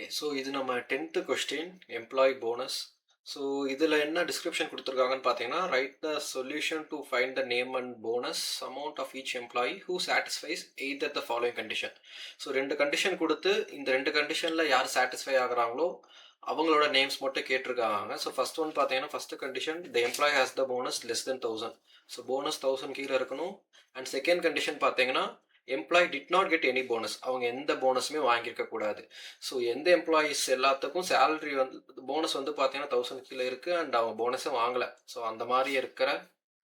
Okay. So இது நம்ம 10th question employee bonus. So இதில் என்ன டிஸ்கிரிப்ஷன் கொடுத்துருக்காங்கன்னு பார்த்தீங்கன்னா, write the solution to find the name and bonus amount of each employee who satisfies either the following condition. So 2 condition கொடுத்து இந்த 2 கண்டிஷனில் யார் சாட்டிஸ்ஃபை ஆகுறாங்களோ அவங்களோட நேம்ஸ் மட்டும் கேட்டிருக்காங்க. ஸோ ஃபர்ஸ்ட் ஒன் பார்த்தீங்கன்னா, first condition the employee has the bonus less than 1000. So bonus 1000 கீழே இருக்கணும். அண்ட் செகண்ட் கண்டிஷன் பார்த்தீங்கன்னா, employee did not get any bonus. அவங்க எந்த போனஸுமே வாங்கியிருக்க கூடாது. ஸோ எந்த எம்ப்ளாயீஸ் எல்லாத்துக்கும் சேலரி வந்து போனஸ் வந்து பார்த்தீங்கன்னா 1000 கீழே இருக்குது அண்ட் அவங்க போனஸே வாங்கலை. ஸோ அந்த மாதிரி இருக்கிற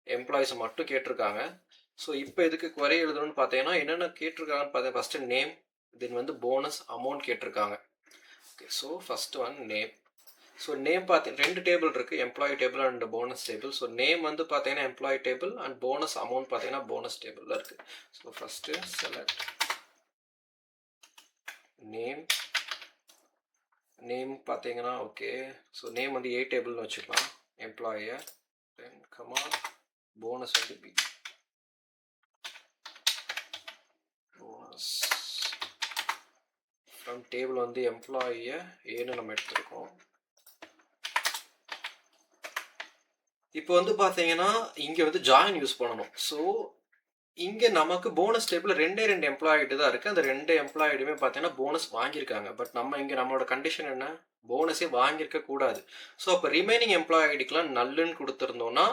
எம்ப்ளாயீஸை மட்டும் கேட்டிருக்காங்க. ஸோ இப்போ இதுக்கு குறை எழுதணும்னு பார்த்தீங்கன்னா என்னென்ன கேட்டிருக்காங்கன்னு பார்த்தீங்கன்னா, ஃபஸ்ட்டு நேம், தென் வந்து போனஸ் அமௌண்ட் கேட்டிருக்காங்க. Okay. So first one name. So name பார்த்தீங்கன்னா 2 டேபிள் இருக்குது, employee table and bonus table. So name வந்து பார்த்தீங்கன்னா employee table and bonus amount பார்த்தீங்கன்னா போனஸ் டேபிளில் இருக்குது. So first select name. Name பார்த்தீங்கன்னா ஓகே. ஸோ நேம் வந்து ஏ டேபிள்னு வச்சுக்கலாம் எம்ப்ளாயை. தென் கமா போனஸ் வந்து பி. போனஸ் ஃப்ரம் டேபிள் வந்து எம்ப்ளாயை ஏன்னு நம்ம எடுத்துருக்கோம். இப்போ வந்து பார்த்தீங்கன்னா இங்கே வந்து ஜாயின் யூஸ் பண்ணணும். ஸோ இங்கே நமக்கு போனஸ் டேபிள் 2 எம்ப்ளாயிட்டு தான் இருக்குது. அந்த 2 எம்ப்ளாயிடுமே பார்த்தீங்கன்னா போனஸ் வாங்கியிருக்காங்க. பட் நம்ம இங்கே நம்மளோட கண்டிஷன் என்ன, போனஸே வாங்கியிருக்க கூடாது. ஸோ அப்போ ரிமைனிங் எம்ப்ளாயிடுக்கெலாம் நல்லுன்னு கொடுத்துருந்தோன்னா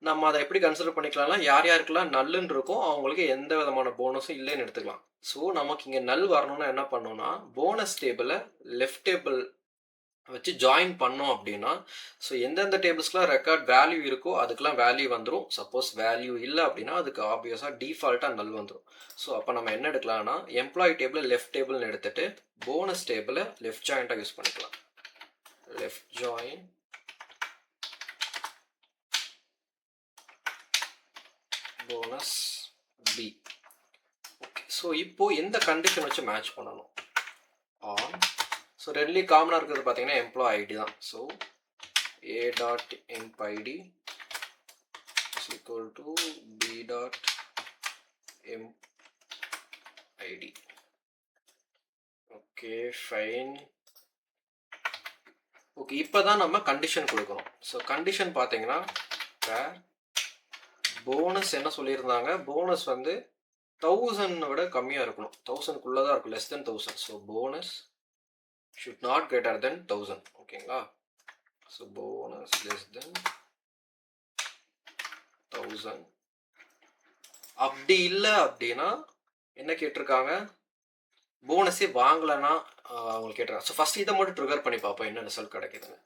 நம்ம அதை எப்படி கன்சிடர் பண்ணிக்கலாம்னா, யார் யாருக்கெல்லாம் நல்லுன்னு இருக்கும் அவங்களுக்கு எந்த விதமான போனஸும் இல்லைன்னு எடுத்துக்கலாம். ஸோ நமக்கு இங்கே நல் வரணும்னா என்ன பண்ணணும்னா, போனஸ் டேபிளை லெஃப்ட் டேபிள் வச்சு ஜாயின் பண்ணோம் அப்படின்னா, ஸோ எந்தெந்த டேபிள்ஸ்க்குலாம் ரெக்கார்ட் வேல்யூ இருக்கோ அதுக்கெல்லாம் வேல்யூ வந்துடும். சப்போஸ் வேல்யூ இல்லை அப்படின்னா அதுக்கு ஆப்வியஸாக டிஃபால்ட்டாக நல் வந்துடும். ஸோ அப்போ நம்ம என்ன எடுக்கலாம்னா, எம்ப்ளாயி டேபிள் லெஃப்ட் டேபிள்னு எடுத்துட்டு போனஸ் டேபிளை லெஃப்ட் ஜாயிண்டாக யூஸ் பண்ணிக்கலாம். Left join bonus B. Okay. So இப்போ எந்த கண்டிஷன் வச்சு மேட்ச் பண்ணணும் ஆன். ஸோ ரெண்டுலேயும் காமனாக இருக்கிறது பார்த்தீங்கன்னா எம்ப்ளாய் ஐடி தான். So A dot emp ID is equal to B dot emp ID. Okay fine. Okay. இப்போ தான் நம்ம கண்டிஷன் கொடுக்கணும். ஸோ கண்டிஷன் பார்த்தீங்கன்னா போனஸ் என்ன சொல்லியிருந்தாங்க, போனஸ் வந்து 1000 விட கம்மியாக இருக்கணும், 1000க்குள்ளே தான் இருக்கும், less than 1000. So bonus should not greater than 1000. ஓகேங்களா. So bonus less than 1000. அப்படி இல்லை அப்படின்னா என்ன கேட்டிருக்காங்க, போனஸே வாங்கலைன்னா அவங்களுக்கு கேட்டிருக்காங்க. ஸோ ஃபர்ஸ்ட் இதை மட்டும் ட்ரிகர் பண்ணி பார்ப்போம் என்ன ரிசல்ட் கிடைக்குதுன்னு.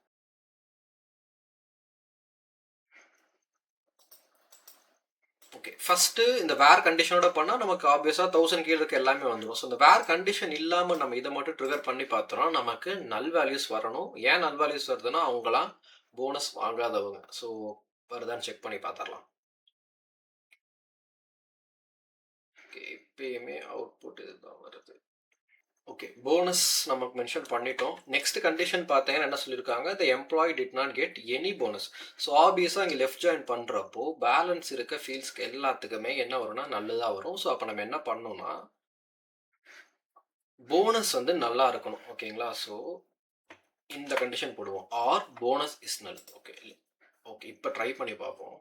ஓகே. ஃபஸ்ட்டு இந்த வேர் கண்டிஷனோட பண்ணால் நமக்கு ஆப்வியஸாக 1000 கீழே இருக்க எல்லாமே வந்துடும். ஸோ இந்த வேர் கண்டிஷன் இல்லாமல் நம்ம இதை மட்டும் ட்ரிகர் பண்ணி பார்த்தோம்னா நமக்கு நல் வேல்யூஸ் வரணும். ஏன் நல் வேல்யூஸ் வருதுன்னா அவங்களாம் போனஸ் வாங்காதவங்க. ஸோ வருதான்னு செக் பண்ணி பார்த்துடலாம். ஓகே. எப்பயுமே அவுட்புட் இதுதான் வருது. ஓகே. போனஸ் நமக்கு மென்ஷன் பண்ணிட்டோம். நெக்ஸ்ட் கண்டிஷன் பார்த்தீங்கன்னா என்ன சொல்லியிருக்காங்க, த employee did not get any bonus. So ஆப்வியஸாக இங்கே லெஃப்ட் ஜாயின் பண்ணுறப்போ பேலன்ஸ் இருக்க ஃபீல்ட்ஸ்க்கு எல்லாத்துக்குமே என்ன வரும்னா நல்லதாக வரும். ஸோ அப்போ நம்ம என்ன பண்ணோம்னா போனஸ் வந்து நல்லா இருக்கணும். ஓகேங்களா. ஸோ இந்த கண்டிஷன் போடுவோம், or bonus is null. Okay. Okay. இப்போ ட்ரை பண்ணி பார்ப்போம்.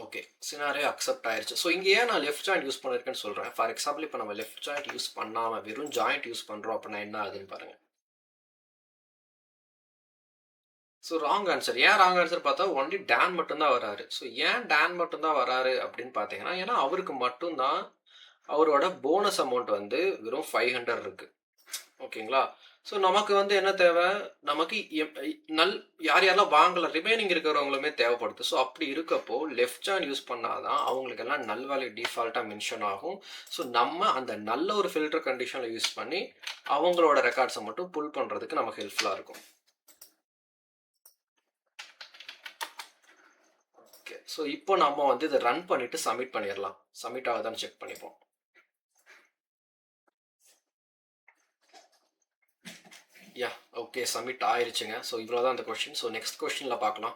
ஓகே. சினாரியோ அக்செப்ட் ஆயிடுச்சு. ஸோ இங்கே ஏன் நான் லெஃப்ட் ஜாயிண்ட் யூஸ் பண்ணியிருக்கேன்னு சொல்கிறேன். ஃபார் எக்ஸாம்பிள் இப்போ நம்ம லெஃப்ட் ஜாயிண்ட் யூஸ் பண்ணாமல் வெறும் ஜாயிண்ட் யூஸ் பண்ணுறோம் அப்படின்னா என்ன ஆகுதுன்னு பாருங்கள். So wrong answer. ஏன் ராங் ஆன்சர் பார்த்தா ஒன்லி டேன் மட்டும்தான் வராரு. ஸோ ஏன் டேன் மட்டும்தான் வராரு அப்படின்னு பார்த்தீங்கன்னா, ஏன்னா அவருக்கு மட்டும்தான் அவரோட போனஸ் அமௌண்ட் வந்து வெறும் 500 இருக்குது. ஓகேங்களா. ஸோ நமக்கு வந்து என்ன தேவை, நமக்கு நல் யார் யாரெல்லாம் வாங்கலை ரிமைனிங் இருக்கிறவங்களுமே தேவைப்படுது. ஸோ அப்படி இருக்கப்போ லெஃப்ட் ஜாயின் யூஸ் பண்ணாதான் அவங்களுக்கெல்லாம் நல் வேல்யூ டிஃபால்ட்டாக மென்ஷன் ஆகும். ஸோ நம்ம அந்த நல்ல ஒரு ஃபில்டர் கண்டிஷனில் யூஸ் பண்ணி அவங்களோட ரெக்கார்ட்ஸை மட்டும் புல் பண்ணுறதுக்கு நமக்கு ஹெல்ப்ஃபுல்லாக இருக்கும். ஓகே. ஸோ இப்போ நம்ம வந்து இதை ரன் பண்ணிவிட்டு சப்மிட் பண்ணிடலாம். சப்மிட் ஆகுதான்னு செக் பண்ணிப்போம். Yeah okay. சப்மிட் ஆயிடுச்சுங்க. ஸோ இவ்வளோ தான் அந்த கொஸ்டின். ஸோ நெக்ஸ்ட் கொஸ்டினில் பார்க்கலாம்.